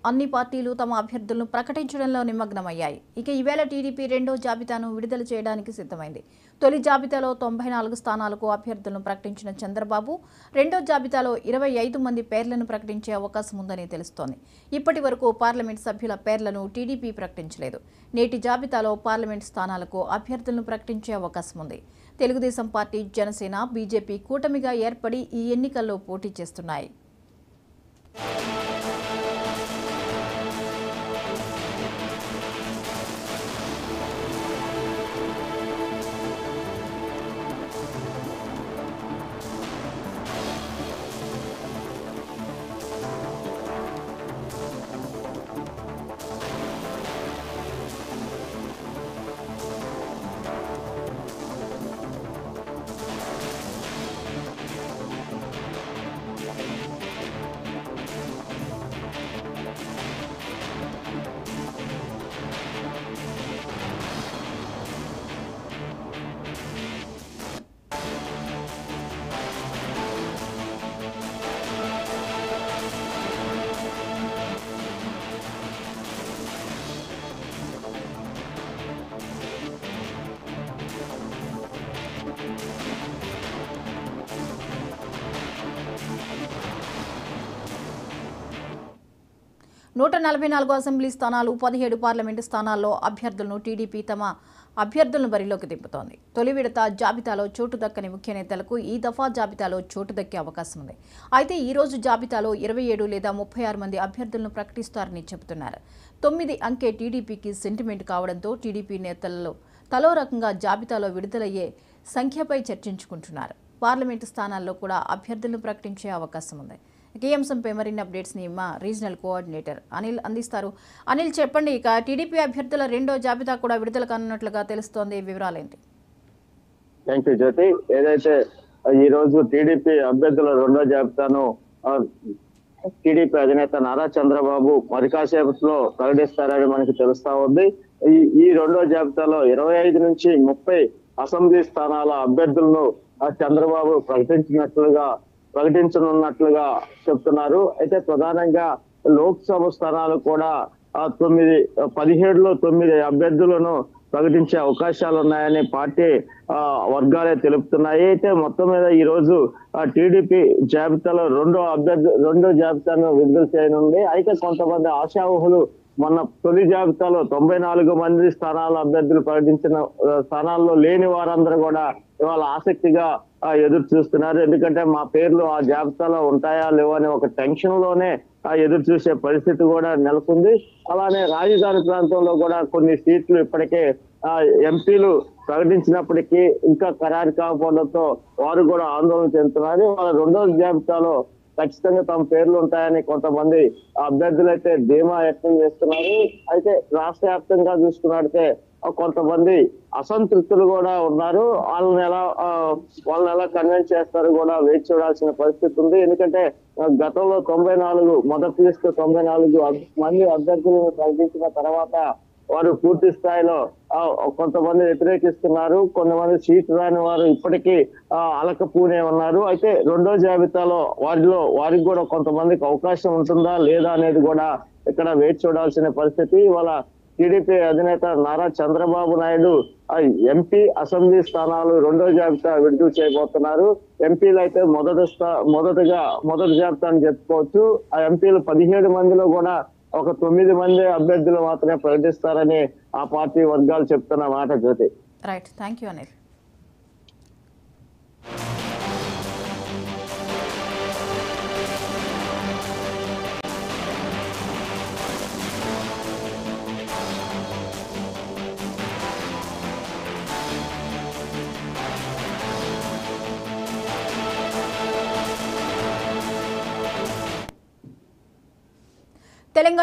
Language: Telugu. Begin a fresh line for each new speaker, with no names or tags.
అన్ని పార్టీలు తమ అభ్యర్థులను ప్రకటించడంలో నిమగ్నమయ్యాయి. ఇక ఈవేళ టీడీపీ రెండో జాబితాను విడుదల చేయడానికి సిద్ధమైంది. తొలి జాబితాలో 94 స్థానాలకు అభ్యర్థులను ప్రకటించిన చంద్రబాబు రెండో జాబితాలో 25 మంది పేర్లను ప్రకటించే అవకాశం ఉందని తెలుస్తోంది. ఇప్పటి వరకు పార్లమెంట్ సభ్యుల పేర్లను టీడీపీ ప్రకటించలేదు. నేటి జాబితాలో పార్లమెంట్ స్థానాలకు అభ్యర్థులను ప్రకటించే అవకాశం ఉంది. తెలుగుదేశం పార్టీ, జనసేన, బీజేపీ కూటమిగా ఏర్పడి ఈ ఎన్నికల్లో పోటీ చేస్తున్నాయి. నూట 44 అసెంబ్లీ స్థానాలు, 17 పార్లమెంటు స్థానాల్లో అభ్యర్థులను టీడీపీ తమ అభ్యర్థులను బరిలోకి దింపుతోంది. తొలి విడత జాబితాలో చోటు దక్కని ముఖ్య నేతలకు ఈ దఫా జాబితాలో చోటు దక్కే అవకాశం ఉంది. అయితే ఈ రోజు జాబితాలో 27 లేదా 36 మంది అభ్యర్థులను ప్రకటిస్తారని చెబుతున్నారు. 9 అంకె టీడీపీకి సెంటిమెంట్ కావడంతో టీడీపీ నేతలలో తలో రకంగా జాబితాలో విడుదలయ్యే సంఖ్యపై చర్చించుకుంటున్నారు. పార్లమెంటు స్థానాల్లో కూడా అభ్యర్థులను ప్రకటించే అవకాశం ఉంది. ఈ అంశంపై మరిన్ని అప్డేట్స్ ని మా రీజనల్ కోఆర్డినేటర్ అనిల్ అందిస్తారు. అనిల్, చెప్పండి. ఇక టీడీపీ అభ్యర్థుల రెండో జాబితా కూడా విడుదల కానున్నట్లుగా తెలుస్తోంది. వివరాలేంటి?
థ్యాంక్ యూ జ్యోతి. ఏదైతే ఈ రోజు టీడీపీ అభ్యర్థుల రెండో జాబితాను టీడీపీ అధినేత నారా చంద్రబాబు మరి కాసేపట్లో ప్రకటిస్తారని మనకి తెలుస్తా ఉంది. ఈ రెండో జాబితాలో 25 నుంచి 30 అసెంబ్లీ స్థానాల అభ్యర్థులను చంద్రబాబు ప్రకటించనున్నట్లుగా చెప్తున్నారు. అయితే ప్రధానంగా లోక్సభ స్థానాలు కూడా 17లో 9 అభ్యర్థులను ప్రకటించే అవకాశాలు ఉన్నాయని పార్టీ వర్గాలే తెలుపుతున్నాయి. అయితే మొత్తం మీద ఈ రోజు టీడీపీ జాబితాలో రెండో జాబితాను విడుదల చేయనుంది. అయితే కొంతమంది ఆశావహులు మొన్న తొలి జాబితాలో 94 మంది స్థానాల అభ్యర్థులు ప్రకటించిన స్థానాల్లో లేని వారందరూ కూడా ఇవాళ ఆసక్తిగా ఎదురు చూస్తున్నారు. ఎందుకంటే మా పేర్లు ఆ జాబితాలో ఉంటాయా లేవో అని ఒక టెన్షన్ లోనే ఎదురు చూసే పరిస్థితి కూడా నెలకొంది. అలానే రాజధాని ప్రాంతంలో కూడా కొన్ని సీట్లు ఇప్పటికే ఎంపీలు ప్రకటించినప్పటికీ ఇంకా ఖరారు కాకపోవడంతో వారు కూడా ఆందోళన చెందుతున్నారు. వాళ్ళ రెండో జాబితాలో ఖచ్చితంగా తమ పేర్లు ఉంటాయని కొంతమంది అభ్యర్థులు అయితే ధీమా వ్యక్తం చేస్తున్నారు. అయితే రాష్ట్ర వ్యాప్తంగా చూసుకున్నట్టే కొంతమంది అసంతృప్తులు కూడా ఉన్నారు. వాళ్ళని ఎలా కన్విన్స్ చేస్తారు కూడా వేచి చూడాల్సిన పరిస్థితి ఉంది. ఎందుకంటే గతంలో 94 మొదటి లిస్టు 94 మంది అభ్యర్థులను ప్రకటించిన తర్వాత వారు పూర్తి స్థాయిలో కొంతమంది వ్యతిరేకిస్తున్నారు. కొంతమంది సీటు రాని వారు ఇప్పటికీ అలకపోనే ఉన్నారు. అయితే రెండో జాబితాలో వారికి కూడా కొంతమందికి అవకాశం ఉంటుందా లేదా అనేది కూడా ఇక్కడ వేచి చూడాల్సిన పరిస్థితి. ఇవాళ టీడీపీ అధినేత నారా చంద్రబాబు నాయుడు ఎంపీ అసెంబ్లీ స్థానాలు రెండో జాబితా విడుదల చేయబోతున్నారు. ఎంపీలు అయితే మొదటి జాబితా అని చెప్పుకోవచ్చు. ఆ ఎంపీలు 17 మందిలో కూడా ఒక 9 మంది అభ్యర్థులు మాత్రమే ప్రకటిస్తారని ఆ పార్టీ వర్గాలు చెప్తున్న మాట Jyothi.
Right, thank you Anil. Telangana